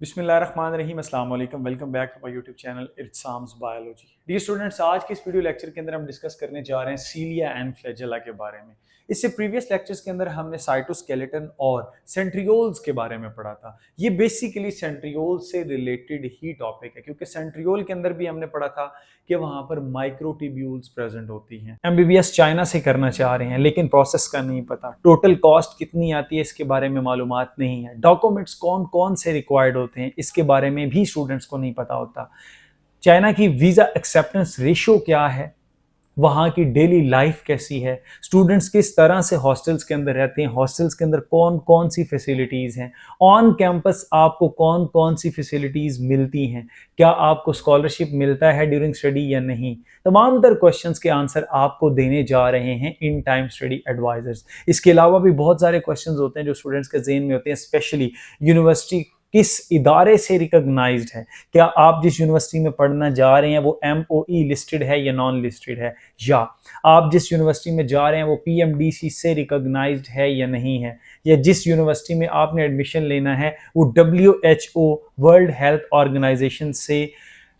बिस्मिल्लाहिर्रहमानिर्रहीम अस्सलाम वालेकुम welcome back to my YouTube channel Irsam's biology. Dear students, आज के इस वीडियो लेक्चर के अंदर हम डिस्कस करने जा रहे हैं सीलिया एंड फ्लैजेला के बारे में। इससे प्रीवियस लेक्चर्स के अंदर हमने साइटोस्केलेटन और सेंट्रियोल्स के बारे में पढ़ा था। ये बेसिकली सेंट्रियोल से रिलेटेड ही टॉपिक है, क्योंकि सेंट्रियोल के अंदर भी हमने पढ़ा था कि वहां पर माइक्रोट्यूब्यूल्स प्रेजेंट होती हैं। एमबीबीएस चाइना से करना चाह रहे हैं, लेकिन प्रोसेस का नहीं पता, टोटल कॉस्ट कितनी आती है इसके बारे में मालूमात नहीं है, डॉक्यूमेंट्स कौन कौन से रिक्वायर्ड होते हैं इसके बारे में भी स्टूडेंट्स को नहीं पता होता। चाइना की वीजा एक्सेप्टेंस रेशियो क्या है, वहाँ की डेली लाइफ कैसी है, स्टूडेंट्स किस तरह से हॉस्टल्स के अंदर रहते हैं, हॉस्टल्स के अंदर कौन कौन सी फैसिलिटीज़ हैं, ऑन कैंपस आपको कौन कौन सी फैसिलिटीज़ मिलती हैं, क्या आपको स्कॉलरशिप मिलता है ड्यूरिंग स्टडी या नहीं, तमाम तर क्वेश्चंस के आंसर आपको देने जा रहे हैं इन टाइम स्टडी एडवाइजर्स। इसके अलावा भी बहुत सारे क्वेश्चंस होते हैं जो स्टूडेंट्स के ज़हन में होते हैं, स्पेशली यूनिवर्सिटी किस इदारे से रिकॉग्नाइज्ड है, क्या आप जिस यूनिवर्सिटी में पढ़ना जा रहे हैं वो MOE लिस्टेड है या नॉन लिस्टेड है, या आप जिस यूनिवर्सिटी में जा रहे हैं वो PMDC से रिकॉग्नाइज्ड है या नहीं है, या जिस यूनिवर्सिटी में आपने एडमिशन लेना है वो WHO वर्ल्ड हेल्थ ऑर्गेनाइजेशन से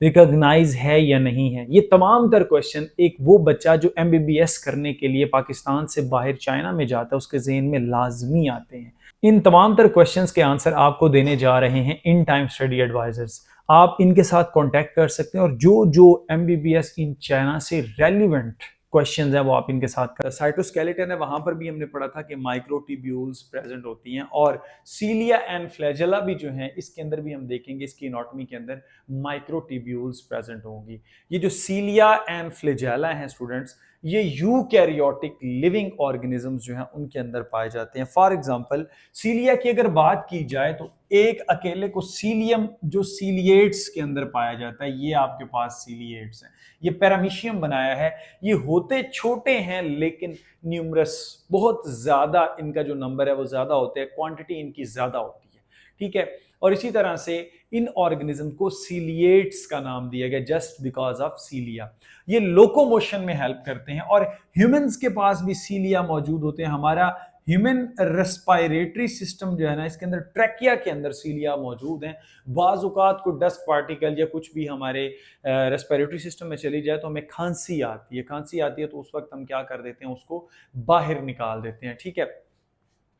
रिकॉग्नाइज है या नहीं है। ये तमाम तर क्वेश्चन एक वो बच्चा जो MBBS करने के लिए पाकिस्तान से बाहर चाइना में जाता है उसके ज़हन में लाजमी आते हैं। इन तमाम तर क्वेश्चंस के आंसर आपको देने जा रहे हैं इन टाइम स्टडी एडवाइजर्स। आप इनके साथ कांटेक्ट कर सकते हैं और जो जो MBBS इन चाइना से रेलिवेंट क्वेश्चंस हैं वो आप इनके साथ कर। साइटोस्केलेटन है, वहां पर भी हमने पढ़ा था कि माइक्रोट्यूब्यूल्स प्रेजेंट होती हैं, और सीलिया एंड फ्लैजेला भी जो हैं इसके अंदर भी हम देखेंगे इसकी एनाटॉमी के अंदर माइक्रोट्यूब्यूल्स प्रेजेंट होंगी। ये जो सीलिया एंड फ्लैजेला हैं स्टूडेंट्स, ये यूकैरियोटिक लिविंग ऑर्गेनिजम्स जो हैं उनके अंदर पाए जाते हैं। फॉर एग्जांपल सीलिया की अगर बात की जाए तो एक अकेले को सीलियम जो सीलिएट्स के अंदर पाया जाता है, ये आपके पास सीलिएट्स हैं, ये पैरामीशियम बनाया है। ये होते छोटे हैं लेकिन न्यूमरस, बहुत ज्यादा इनका जो नंबर है वो ज्यादा होते हैं, क्वांटिटी इनकी ज्यादा होती है, ठीक है। और इसी तरह से इन ऑर्गेनिज्म को सीलिएट्स का नाम दिया गया जस्ट बिकॉज ऑफ सीलिया। ये लोकोमोशन में हेल्प करते हैं, और ह्यूमंस के पास भी सीलिया मौजूद होते हैं। हमारा ह्यूमन रेस्पिरेटरी सिस्टम जो है ना, इसके अंदर ट्रैकिया के अंदर सीलिया मौजूद हैं। बाज़ औक़ात को डस्ट पार्टिकल या कुछ भी हमारे रेस्पिरेटरी सिस्टम में चली जाए तो हमें खांसी आती है, तो उस वक्त हम क्या कर देते हैं, उसको बाहर निकाल देते हैं, ठीक है,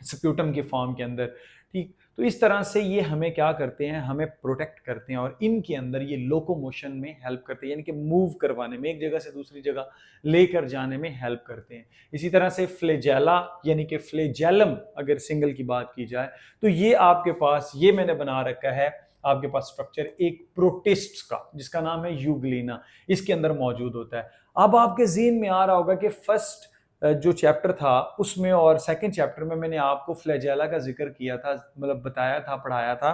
स्प्यूटम के फॉर्म के अंदर, ठीक। तो इस तरह से ये हमें क्या करते हैं, हमें प्रोटेक्ट करते हैं, और इनके अंदर ये लोकोमोशन में हेल्प करते हैं, यानी कि मूव करवाने में, एक जगह से दूसरी जगह लेकर जाने में हेल्प करते हैं। इसी तरह से फ्लैजेला यानी कि फ्लैजेलम अगर सिंगल की बात की जाए तो ये आपके पास, ये मैंने बना रखा है आपके पास स्ट्रक्चर एक प्रोटिस्ट का जिसका नाम है यूग्लिना, इसके अंदर मौजूद होता है। अब आपके ज़हन में आ रहा होगा कि फर्स्ट जो चैप्टर था उसमें और सेकंड चैप्टर में मैंने आपको फ्लैजेला का जिक्र किया था, मतलब बताया था, पढ़ाया था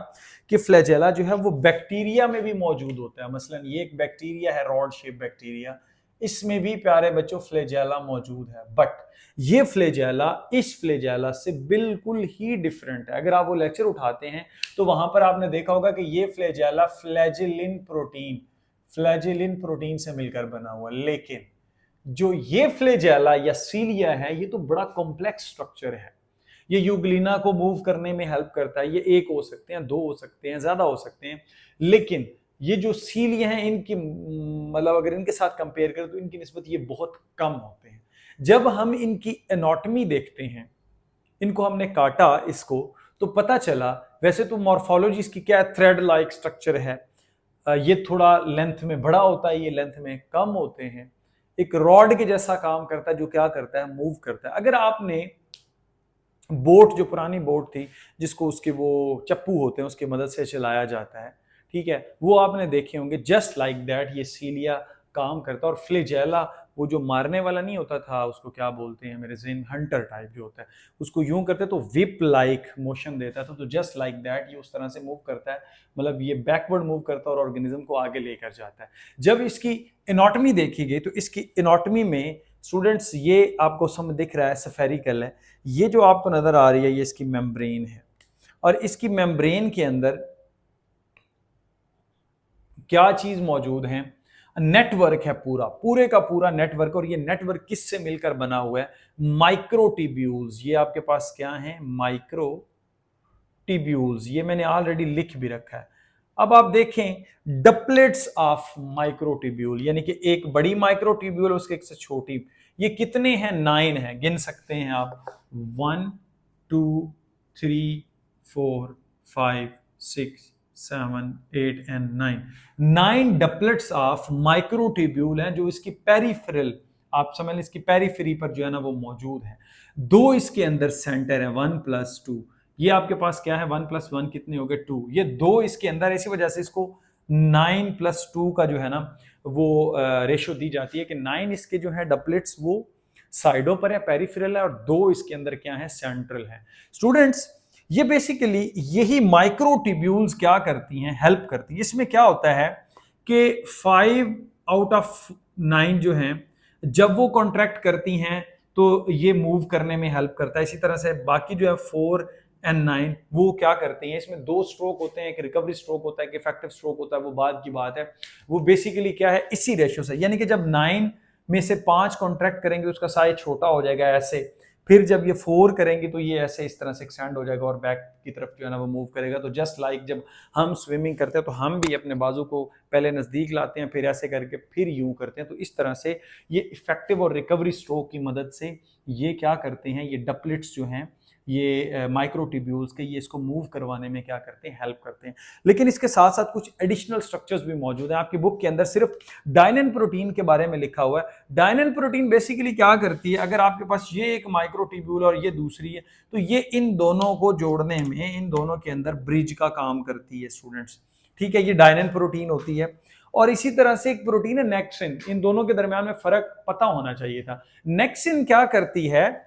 कि फ्लैजेला जो है वो बैक्टीरिया में भी मौजूद होता है। मसलन ये एक बैक्टीरिया है, रॉड शेप बैक्टीरिया, इसमें भी प्यारे बच्चों फ्लैजेला मौजूद है, बट ये फ्लैजेला इस फ्लैजेला से बिल्कुल ही डिफरेंट है। अगर आप वो लेक्चर उठाते हैं तो वहां पर आपने देखा होगा कि ये फ्लैजेला फ्लैजिलिन प्रोटीन से मिलकर बना हुआ, लेकिन जो ये फ्लैजेला या सीलिया है ये तो बड़ा कॉम्प्लेक्स स्ट्रक्चर है। ये यूग्लिना को मूव करने में हेल्प करता है। ये एक हो सकते हैं, दो हो सकते हैं, ज्यादा हो सकते हैं, लेकिन ये जो सीलिया हैं इनकी मतलब अगर इनके साथ कंपेयर करें तो इनकी निस्बत ये बहुत कम होते हैं। जब हम इनकी एनाटॉमी देखते हैं, इनको हमने काटा इसको, तो पता चला वैसे तो मॉर्फोलॉजी इसकी क्या है, थ्रेड लाइक स्ट्रक्चर है। ये थोड़ा लेंथ में बड़ा होता है, ये लेंथ में कम होते हैं। एक रॉड के जैसा काम करता है, जो क्या करता है, मूव करता है। अगर आपने बोट, जो पुरानी बोट थी जिसको उसके वो चप्पू होते हैं उसकी मदद से चलाया जाता है, ठीक है, वो आपने देखे होंगे, जस्ट लाइक दैट ये सीलिया काम करता है। और फ्लैजेला वो जो मारने वाला नहीं होता था, उसको क्या बोलते हैं मेरे ज़हन, हंटर टाइप जो होता है, उसको यूं करते तो विप लाइक मोशन देता था, तो जस्ट लाइक दैट ये उस तरह से मूव करता है, मतलब ये बैकवर्ड मूव करता है और ऑर्गेनिज्म को आगे लेकर जाता है। जब इसकी एनाटॉमी देखी गई तो इसकी एनाटॉमी में स्टूडेंट्स ये आपको समझ दिख रहा है, स्फेरिकल है, ये जो आपको नजर आ रही है ये इसकी मेम्ब्रेन है, और इसकी मेम्ब्रेन के अंदर क्या चीज मौजूद है, नेटवर्क है, पूरे का पूरा नेटवर्क। और ये नेटवर्क किससे मिलकर बना हुआ है, माइक्रोट्यूब्यूल्स। ये आपके पास क्या है, माइक्रोट्यूब्यूल्स, ये मैंने ऑलरेडी लिख भी रखा है। अब आप देखें डपलेट्स ऑफ माइक्रोट्यूब्यूल, यानी कि एक बड़ी माइक्रोट्यूब्यूल उसके एक से छोटी, ये कितने हैं? 9 हैं, गिन सकते हैं आप। 1 2 3 4 5 6 7 8 एंड 9। 9 डपलेट्स ऑफ माइक्रोट्यूब्यूल हैं जो इसकी पेरिफेरल, आप समझ लें इसकी पेरिफेरी पर जो है ना वो मौजूद है। दो इसके अंदर सेंटर है 1+2, ये आपके पास क्या है 1+1 कितने हो गए 2, ये दो इसके अंदर, इसी वजह से इसको 9+2 का जो है ना वो रेशो दी जाती है कि 9 इसके जो है डपलेट्स वो साइडों पर है, पेरिफेरल है, और दो इसके अंदर क्या है सेंट्रल है। स्टूडेंट्स ये बेसिकली यही माइक्रोट्यूब्यूल्स क्या करती हैं, हेल्प करती हैं। इसमें क्या होता है कि 5/9 जो हैं जब वो कॉन्ट्रैक्ट करती हैं तो ये मूव करने में हेल्प करता है। इसी तरह से बाकी जो है 4 और 9 वो क्या करते हैं, इसमें दो स्ट्रोक होते हैं, एक रिकवरी स्ट्रोक होता है, एक इफेक्टिव स्ट्रोक होता है, वो बाद की बात है। वो बेसिकली क्या है इसी रेशियो से, यानी कि जब 9 में से 5 कॉन्ट्रैक्ट करेंगे उसका साइज छोटा हो जाएगा ऐसे, फिर जब ये 4 करेंगे तो ये ऐसे इस तरह से एक्सटेंड हो जाएगा और बैक की तरफ जो है ना वो मूव करेगा। तो जस्ट लाइक जब हम स्विमिंग करते हैं तो हम भी अपने बाजू को पहले नजदीक लाते हैं, फिर ऐसे करके फिर यूं करते हैं, तो इस तरह से ये इफेक्टिव और रिकवरी स्ट्रोक की मदद से ये क्या करते हैं, ये डपलेट्स जो हैं ये माइक्रोट्यूब्यूल्स के, ये इसको मूव करवाने में क्या करते हैं, हेल्प करते हैं। लेकिन इसके साथ साथ कुछ एडिशनल स्ट्रक्चर्स भी मौजूद हैं। आपकी बुक के अंदर सिर्फ डायनेन प्रोटीन के बारे में लिखा हुआ है। डायनेन प्रोटीन बेसिकली क्या करती है, अगर आपके पास ये एक माइक्रोट्यूब्यूल और ये दूसरी है तो ये इन दोनों को जोड़ने में, इन दोनों के अंदर ब्रिज का काम करती है स्टूडेंट्स। ठीक है, ये डायनेन प्रोटीन होती है। और इसी तरह से एक प्रोटीन है नेक्सिन, इन दोनों के दरमियान में फर्क पता होना चाहिए था। नेक्सिन क्या करती है,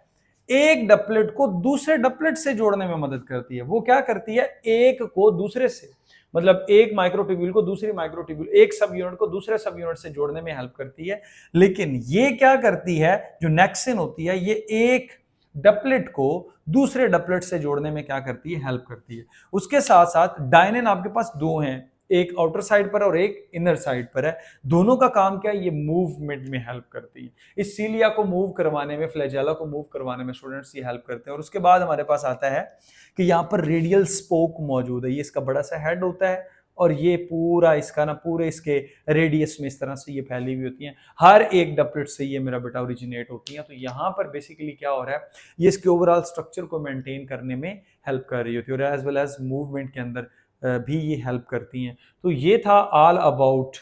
एक डपलेट को दूसरे डपलेट से जोड़ने में मदद करती है। वो क्या करती है, एक को दूसरे से, मतलब एक माइक्रोट्यूब्यूल को दूसरी माइक्रोट्यूब्यूल, एक सब यूनिट को दूसरे सब यूनिट से जोड़ने में हेल्प करती है। लेकिन ये क्या करती है, जो नेक्सिन होती है, ये एक डपलेट को दूसरे डपलेट से जोड़ने में क्या करती है, हेल्प करती है। उसके साथ साथ डायनेन आपके पास दो हैं, एक आउटर साइड पर और एक इनर साइड पर है। दोनों का काम क्या है, ये मूवमेंट में हेल्प करती है। इस सीलिया को मूव करवाने में, फ्लैजेला को मूव करवाने में स्टूडेंट्स ये हेल्प करते हैं। और उसके बाद हमारे पास आता है कि यहाँ पर रेडियल स्पोक मौजूद है, ये इसका बड़ा सा हेड होता है और ये पूरा इसका ना पूरे इसके रेडियस में इस तरह से ये फैली हुई होती हैं, हर एक डपलेट से ये मेरा बेटा ओरिजिनेट होती हैं। तो यहाँ पर बेसिकली क्या हो रहा है, ये इसके ओवरऑल स्ट्रक्चर को मेंटेन करने में हेल्प कर रही होती है और एज वेल एज मूवमेंट के अंदर भी ये हेल्प करती हैं। तो ये था all about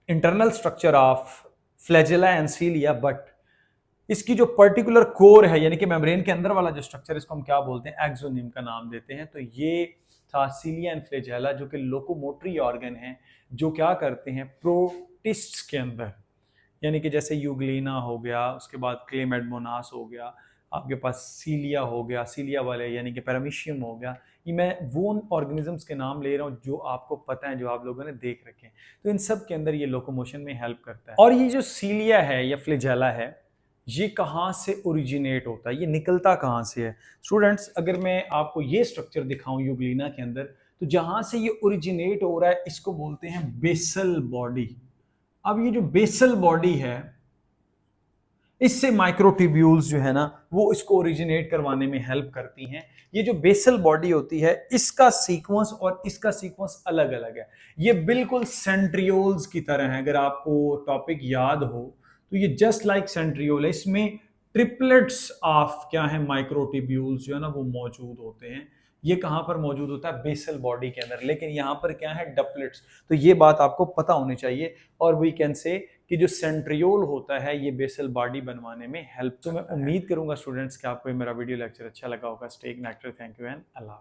internal structure of flagella and cilia. But इसकी जो पर्टिकुलर कोर है, यानी कि मेम्ब्रेन के अंदर वाला जो स्ट्रक्चर, इसको हम क्या बोलते हैं, एक्सोनिम का नाम देते हैं। तो ये था सीलिया एंड फ्लैजेला, जो कि लोकोमोटरी ऑर्गन हैं, जो क्या करते हैं प्रोटिस्ट्स के अंदर, यानी कि जैसे यूग्लिना हो गया, उसके बाद क्लेमेडमोनास हो गया, आपके पास सीलिया हो गया, सीलिया वाले यानी कि पैरामीशियम हो गया। ये मैं वो ऑर्गेनिजम्स के नाम ले रहा हूँ जो आपको पता है, जो आप लोगों ने देख रखे हैं। तो इन सब के अंदर ये लोकोमोशन में हेल्प करता है। और ये जो सीलिया है या फ्लैजेला है, ये कहाँ से ओरिजिनेट होता है, ये निकलता कहाँ से है? स्टूडेंट्स अगर मैं आपको ये स्ट्रक्चर दिखाऊं यूग्लिना के अंदर, तो जहाँ से ये ओरिजिनेट हो रहा है इसको बोलते हैं बेसल बॉडी। अब ये जो बेसल बॉडी है, इससे माइक्रोट्यूब्यूल्स जो है ना वो इसको ओरिजिनेट करवाने में हेल्प करती हैं। ये जो बेसल बॉडी होती है, इसका सीक्वेंस और इसका सीक्वेंस अलग अलग है। ये बिल्कुल सेंट्रियोल्स की तरह है। अगर आपको टॉपिक याद हो तो ये जस्ट लाइक सेंट्रियोल है। इसमें ट्रिपलेट्स ऑफ क्या है, माइक्रोट्यूब्यूल्स जो है ना वो मौजूद होते हैं। ये कहाँ पर मौजूद होता है, बेसल बॉडी के अंदर। लेकिन यहाँ पर क्या है, डपलेट्स। तो ये बात आपको पता होनी चाहिए। और वी कैन से कि जो सेंट्रियोल होता है ये बेसल बॉडी बनवाने में हेल्प। तो मैं उम्मीद करूंगा स्टूडेंट्स कि आपको मेरा वीडियो लेक्चर अच्छा लगा होगा। Stay connected. Thank you and Allah.